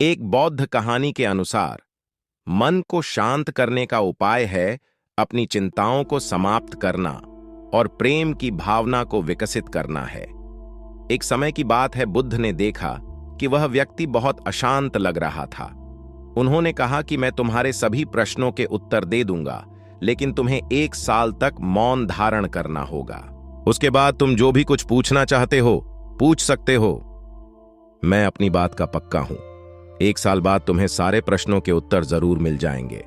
एक बौद्ध कहानी के अनुसार मन को शांत करने का उपाय है अपनी चिंताओं को समाप्त करना और प्रेम की भावना को विकसित करना है। एक समय की बात है, बुद्ध ने देखा कि वह व्यक्ति बहुत अशांत लग रहा था। उन्होंने कहा कि मैं तुम्हारे सभी प्रश्नों के उत्तर दे दूंगा, लेकिन तुम्हें 1 साल तक मौन धारण करना होगा। उसके बाद तुम जो भी कुछ पूछना चाहते हो पूछ सकते हो। मैं अपनी बात का पक्का हूं, 1 साल बाद तुम्हें सारे प्रश्नों के उत्तर जरूर मिल जाएंगे।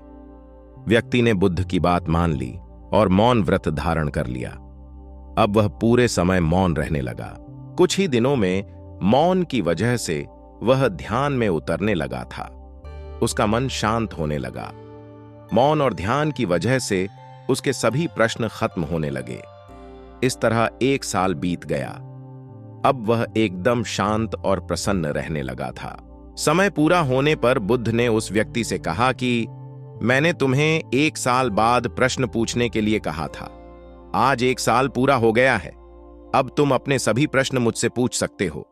व्यक्ति ने बुद्ध की बात मान ली और मौन व्रत धारण कर लिया। अब वह पूरे समय मौन रहने लगा। कुछ ही दिनों में मौन की वजह से वह ध्यान में उतरने लगा था। उसका मन शांत होने लगा। मौन और ध्यान की वजह से उसके सभी प्रश्न खत्म होने लगे। इस तरह 1 साल बीत गया। अब वह एकदम शांत और प्रसन्न रहने लगा था। समय पूरा होने पर बुद्ध ने उस व्यक्ति से कहा कि मैंने तुम्हें 1 साल बाद प्रश्न पूछने के लिए कहा था। आज 1 साल पूरा हो गया है। अब तुम अपने सभी प्रश्न मुझसे पूछ सकते हो।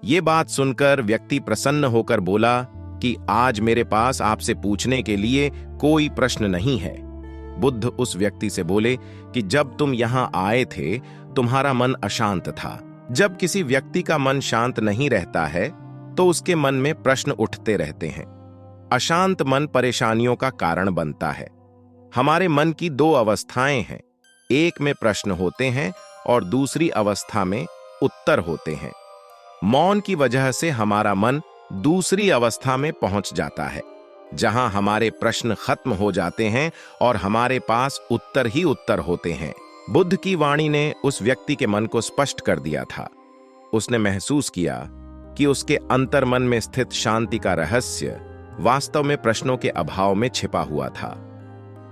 ये बात सुनकर व्यक्ति प्रसन्न होकर बोला कि आज मेरे पास आपसे पूछने के लिए कोई प्रश्न नहीं है। बुद्ध उस व्यक्ति से बोले कि जब तुम यहां आए थे तुम्हारा मन अशांत था। जब किसी व्यक्ति का मन शांत नहीं रहता है तो उसके मन में प्रश्न उठते रहते हैं। अशांत मन परेशानियों का कारण बनता है। हमारे मन की 2 अवस्थाएं हैं, एक में प्रश्न होते हैं और दूसरी अवस्था में उत्तर होते हैं। मौन की वजह से हमारा मन दूसरी अवस्था में पहुंच जाता है, जहां हमारे प्रश्न खत्म हो जाते हैं और हमारे पास उत्तर ही उत्तर होते हैं। बुद्ध की वाणी ने उस व्यक्ति के मन को स्पष्ट कर दिया था। उसने महसूस किया कि उसके अंतर्मन में स्थित शांति का रहस्य वास्तव में प्रश्नों के अभाव में छिपा हुआ था।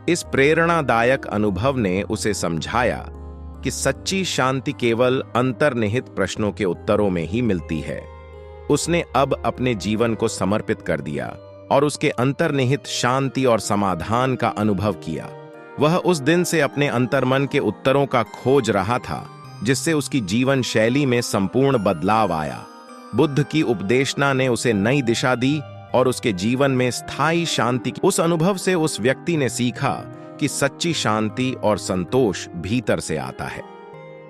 इस प्रेरणादायक अनुभव ने उसे समझाया कि सच्ची शांति केवल अंतर्निहित प्रश्नों के उत्तरों में ही मिलती है। उसने अब अपने जीवन को समर्पित कर दिया और उसके अंतर्निहित शांति और समाधान का अनुभव किया। वह उस दिन से अपने अंतर्मन के उत्तरों का खोज रहा था, जिससे उसकी जीवन शैली में संपूर्ण बदलाव आया। बुद्ध की उपदेशना ने उसे नई दिशा दी और उसके जीवन में स्थायी शांति की। उस अनुभव से उस व्यक्ति ने सीखा कि सच्ची शांति और संतोष भीतर से आता है।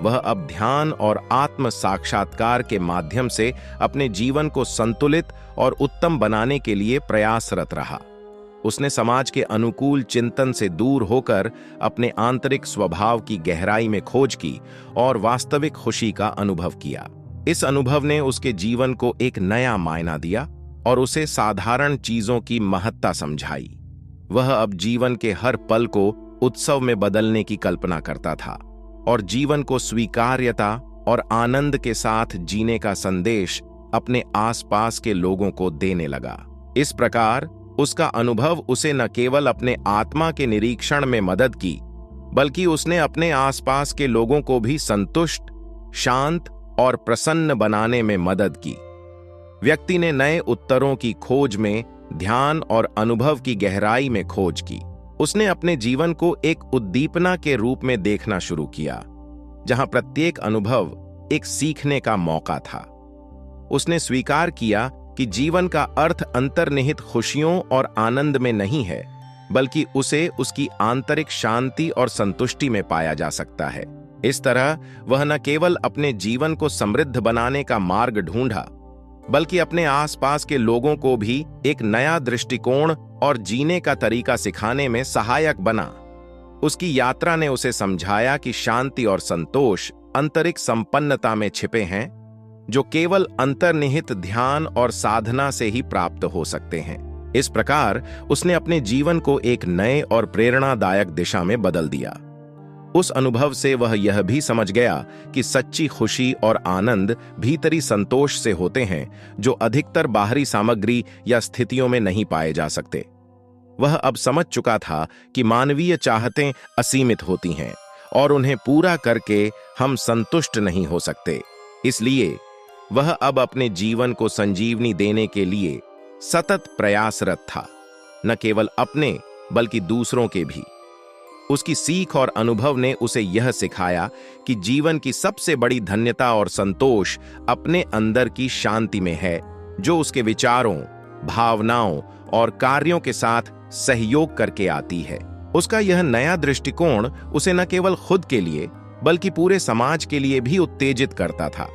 वह अब ध्यान और आत्म साक्षात्कार के माध्यम से अपने जीवन को संतुलित और उत्तम बनाने के लिए प्रयासरत रहा। उसने समाज के अनुकूल चिंतन से दूर होकर अपने आंतरिक स्वभाव की गहराई में खोज की और वास्तविक खुशी का अनुभव किया। इस अनुभव ने उसके जीवन को एक नया मायना दिया और उसे साधारण चीजों की महत्ता समझाई। वह अब जीवन के हर पल को उत्सव में बदलने की कल्पना करता था और जीवन को स्वीकार्यता और आनंद के साथ जीने का संदेश अपने आसपास के लोगों को देने लगा। इस प्रकार उसका अनुभव उसे न केवल अपने आत्मा के निरीक्षण में मदद की, बल्कि उसने अपने आसपास के लोगों को भी संतुष्ट, शांत और प्रसन्न बनाने में मदद की। व्यक्ति ने नए उत्तरों की खोज में ध्यान और अनुभव की गहराई में खोज की। उसने अपने जीवन को एक उद्दीपना के रूप में देखना शुरू किया, जहां प्रत्येक अनुभव एक सीखने का मौका था। उसने स्वीकार किया कि जीवन का अर्थ अंतर्निहित खुशियों और आनंद में नहीं है, बल्कि उसे उसकी आंतरिक शांति और संतुष्टि में पाया जा सकता है। इस तरह वह न केवल अपने जीवन को समृद्ध बनाने का मार्ग ढूंढा, बल्कि अपने आसपास के लोगों को भी एक नया दृष्टिकोण और जीने का तरीका सिखाने में सहायक बना। उसकी यात्रा ने उसे समझाया कि शांति और संतोष आंतरिक संपन्नता में छिपे हैं, जो केवल अंतर्निहित ध्यान और साधना से ही प्राप्त हो सकते हैं। इस प्रकार उसने अपने जीवन को एक नए और प्रेरणादायक दिशा में बदल दिया। उस अनुभव से वह यह भी समझ गया कि सच्ची खुशी और आनंद भीतरी संतोष से होते हैं, जो अधिकतर बाहरी सामग्री या स्थितियों में नहीं पाए जा सकते। वह अब समझ चुका था कि मानवीय चाहतें असीमित होती हैं और उन्हें पूरा करके हम संतुष्ट नहीं हो सकते। इसलिए वह अब अपने जीवन को संजीवनी देने के लिए सतत प्रयासरत था, न केवल अपने बल्कि दूसरों के भी। उसकी सीख और अनुभव ने उसे यह सिखाया कि जीवन की सबसे बड़ी धन्यता और संतोष अपने अंदर की शांति में है, जो उसके विचारों, भावनाओं और कार्यों के साथ सहयोग करके आती है। उसका यह नया दृष्टिकोण उसे न केवल खुद के लिए बल्कि पूरे समाज के लिए भी उत्तेजित करता था,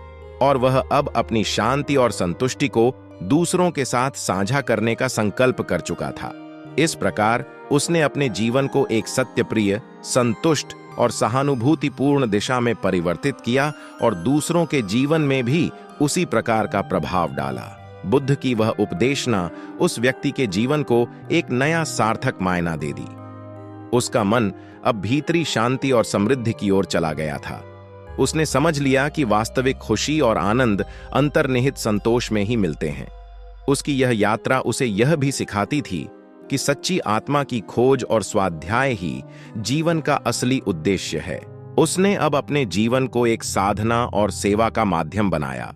और वह अब अपनी शांति और संतुष्टि को दूसरों के साथ साझा करने का संकल्प कर चुका था। इस प्रकार उसने अपने जीवन को एक सत्यप्रिय, संतुष्ट और सहानुभूतिपूर्ण दिशा में परिवर्तित किया और दूसरों के जीवन में भी उसी प्रकार का प्रभाव डाला। बुद्ध की वह उपदेशना उस व्यक्ति के जीवन को एक नया सार्थक मायना दे दी। उसका मन अब भीतरी शांति और समृद्धि की ओर चला गया था। उसने समझ लिया कि वास्तविक खुशी और आनंद अंतर्निहित संतोष में ही मिलते हैं। उसकी यह यात्रा उसे यह भी सिखाती थी कि सच्ची आत्मा की खोज और स्वाध्याय ही जीवन का असली उद्देश्य है। उसने अब अपने जीवन को एक साधना और सेवा का माध्यम बनाया।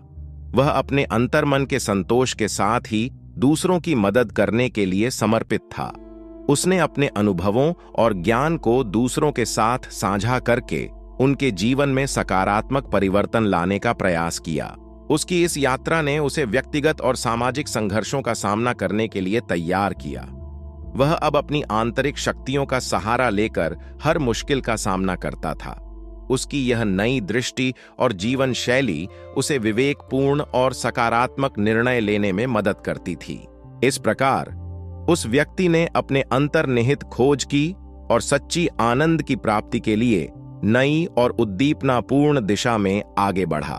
वह अपने अंतर्मन के संतोष के साथ ही दूसरों की मदद करने के लिए समर्पित था। उसने अपने अनुभवों और ज्ञान को दूसरों के साथ साझा करके उनके जीवन में सकारात्मक परिवर्तन लाने का प्रयास किया। उसकी इस यात्रा ने उसे व्यक्तिगत और सामाजिक संघर्षों का सामना करने के लिए तैयार किया। वह अब अपनी आंतरिक शक्तियों का सहारा लेकर हर मुश्किल का सामना करता था। उसकी यह नई दृष्टि और जीवन शैली उसे विवेकपूर्ण और सकारात्मक निर्णय लेने में मदद करती थी। इस प्रकार उस व्यक्ति ने अपने अंतर्निहित खोज की और सच्ची आनंद की प्राप्ति के लिए नई और उद्दीपनापूर्ण दिशा में आगे बढ़ा।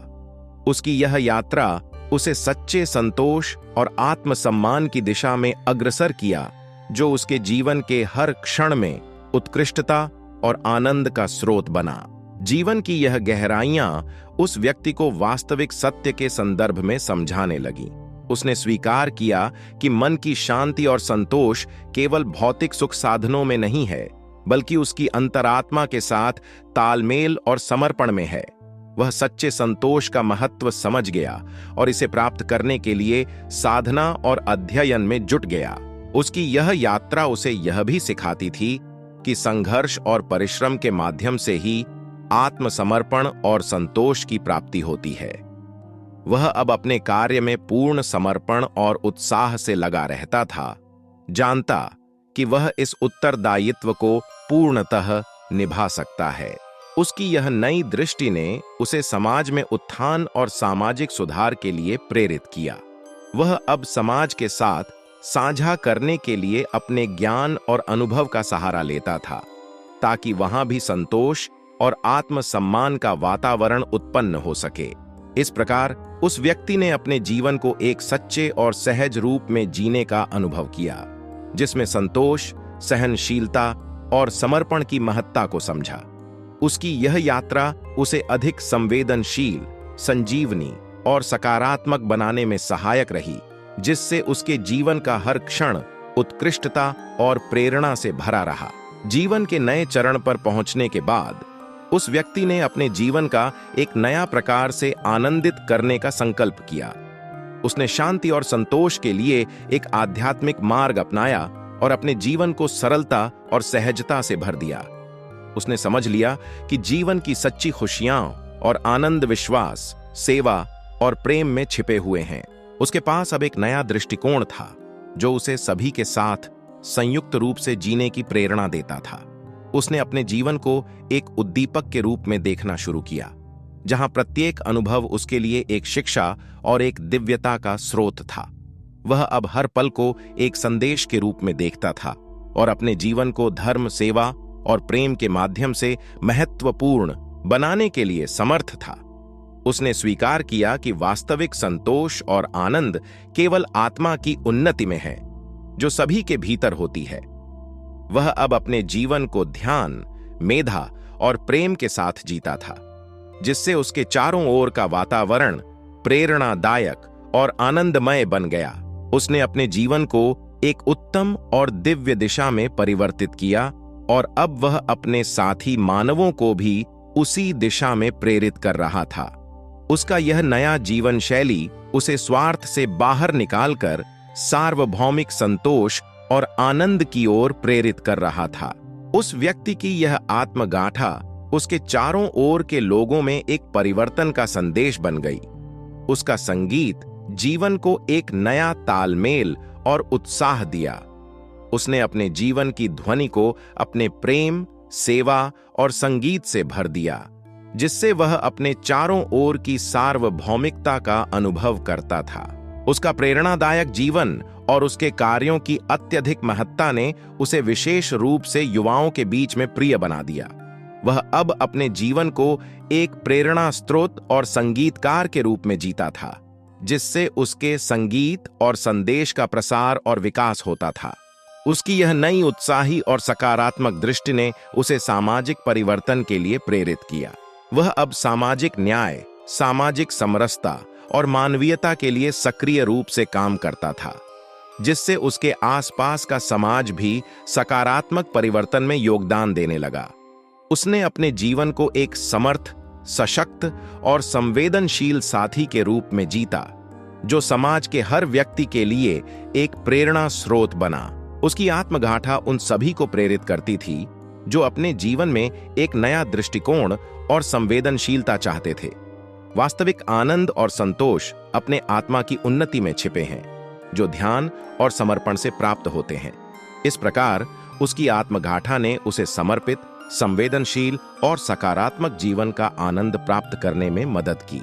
उसकी यह यात्रा उसे सच्चे संतोष और आत्मसम्मान की दिशा में अग्रसर किया, जो उसके जीवन के हर क्षण में उत्कृष्टता और आनंद का स्रोत बना। जीवन की यह गहराइयां उस व्यक्ति को वास्तविक सत्य के संदर्भ में समझाने लगी। उसने स्वीकार किया कि मन की शांति और संतोष केवल भौतिक सुख साधनों में नहीं है, बल्कि उसकी अंतरात्मा के साथ तालमेल और समर्पण में है। वह सच्चे संतोष का महत्व समझ गया और इसे प्राप्त करने के लिए साधना और अध्ययन में जुट गया। उसकी यह यात्रा उसे यह भी सिखाती थी कि संघर्ष और परिश्रम के माध्यम से ही आत्मसमर्पण और संतोष की प्राप्ति होती है। वह अब अपने कार्य में पूर्ण समर्पण और उत्साह से लगा रहता था, जानता कि वह इस उत्तरदायित्व को पूर्णतः निभा सकता है। उसकी यह नई दृष्टि ने उसे समाज में उत्थान और सामाजिक सुधार के लिए प्रेरित किया। वह अब समाज के साथ साझा करने के लिए अपने ज्ञान और अनुभव का सहारा लेता था, ताकि वहां भी संतोष और आत्मसम्मान का वातावरण उत्पन्न हो सके। इस प्रकार उस व्यक्ति ने अपने जीवन को एक सच्चे और सहज रूप में जीने का अनुभव किया, जिसमें संतोष, सहनशीलता और समर्पण की महत्ता को समझा। उसकी यह यात्रा उसे अधिक संवेदनशील, संजीवनी और सकारात्मक बनाने में सहायक रही, जिससे उसके जीवन का हर क्षण उत्कृष्टता और प्रेरणा से भरा रहा। जीवन के नए चरण पर पहुंचने के बाद उस व्यक्ति ने अपने जीवन का एक नया प्रकार से आनंदित करने का संकल्प किया। उसने शांति और संतोष के लिए एक आध्यात्मिक मार्ग अपनाया और अपने जीवन को सरलता और सहजता से भर दिया। उसने समझ लिया कि जीवन की सच्ची खुशियां और आनंद विश्वास, सेवा और प्रेम में छिपे हुए हैं। उसके पास अब एक नया दृष्टिकोण था, जो उसे सभी के साथ संयुक्त रूप से जीने की प्रेरणा देता था। उसने अपने जीवन को एक उद्दीपक के रूप में देखना शुरू किया, जहां प्रत्येक अनुभव उसके लिए एक शिक्षा और एक दिव्यता का स्रोत था। वह अब हर पल को एक संदेश के रूप में देखता था और अपने जीवन को धर्म, सेवा और प्रेम के माध्यम से महत्वपूर्ण बनाने के लिए समर्थ था। उसने स्वीकार किया कि वास्तविक संतोष और आनंद केवल आत्मा की उन्नति में है, जो सभी के भीतर होती है। वह अब अपने जीवन को ध्यान, मेधा और प्रेम के साथ जीता था, जिससे उसके चारों ओर का वातावरण प्रेरणादायक और आनंदमय बन गया। उसने अपने जीवन को एक उत्तम और दिव्य दिशा में परिवर्तित किया और अब वह अपने साथी मानवों को भी उसी दिशा में प्रेरित कर रहा था। उसका यह नया जीवन शैली उसे स्वार्थ से बाहर निकालकर सार्वभौमिक संतोष और आनंद की ओर प्रेरित कर रहा था। उस व्यक्ति की यह आत्मगाथा उसके चारों ओर के लोगों में एक परिवर्तन का संदेश बन गई। उसका संगीत जीवन को एक नया तालमेल और उत्साह दिया। उसने अपने जीवन की ध्वनि को अपने प्रेम, सेवा और संगीत से भर दिया, जिससे वह अपने चारों ओर की सार्वभौमिकता का अनुभव करता था। उसका प्रेरणादायक जीवन और उसके कार्यों की अत्यधिक महत्ता ने उसे विशेष रूप से युवाओं के बीच में प्रिय बना दिया। वह अब अपने जीवन को एक प्रेरणा स्रोत और संगीतकार के रूप में जीता था, जिससे उसके संगीत और संदेश का प्रसार और विकास होता था। उसकी यह नई उत्साही और सकारात्मक दृष्टि ने उसे सामाजिक परिवर्तन के लिए प्रेरित किया। वह अब सामाजिक न्याय, सामाजिक समरसता और मानवीयता के लिए सक्रिय रूप से काम करता था, जिससे उसके आसपास का समाज भी सकारात्मक परिवर्तन में योगदान देने लगा। उसने अपने जीवन को एक समर्थ, सशक्त और संवेदनशील साथी के रूप में जीता, जो समाज के हर व्यक्ति के लिए एक प्रेरणा स्रोत बना। उसकी आत्मगाथा उन सभी को प्रेरित करती थी जो अपने जीवन में एक नया दृष्टिकोण और संवेदनशीलता चाहते थे। वास्तविक आनंद और संतोष अपने आत्मा की उन्नति में छिपे हैं, जो ध्यान और समर्पण से प्राप्त होते हैं। इस प्रकार उसकी आत्मगाथा ने उसे समर्पित, संवेदनशील और सकारात्मक जीवन का आनंद प्राप्त करने में मदद की।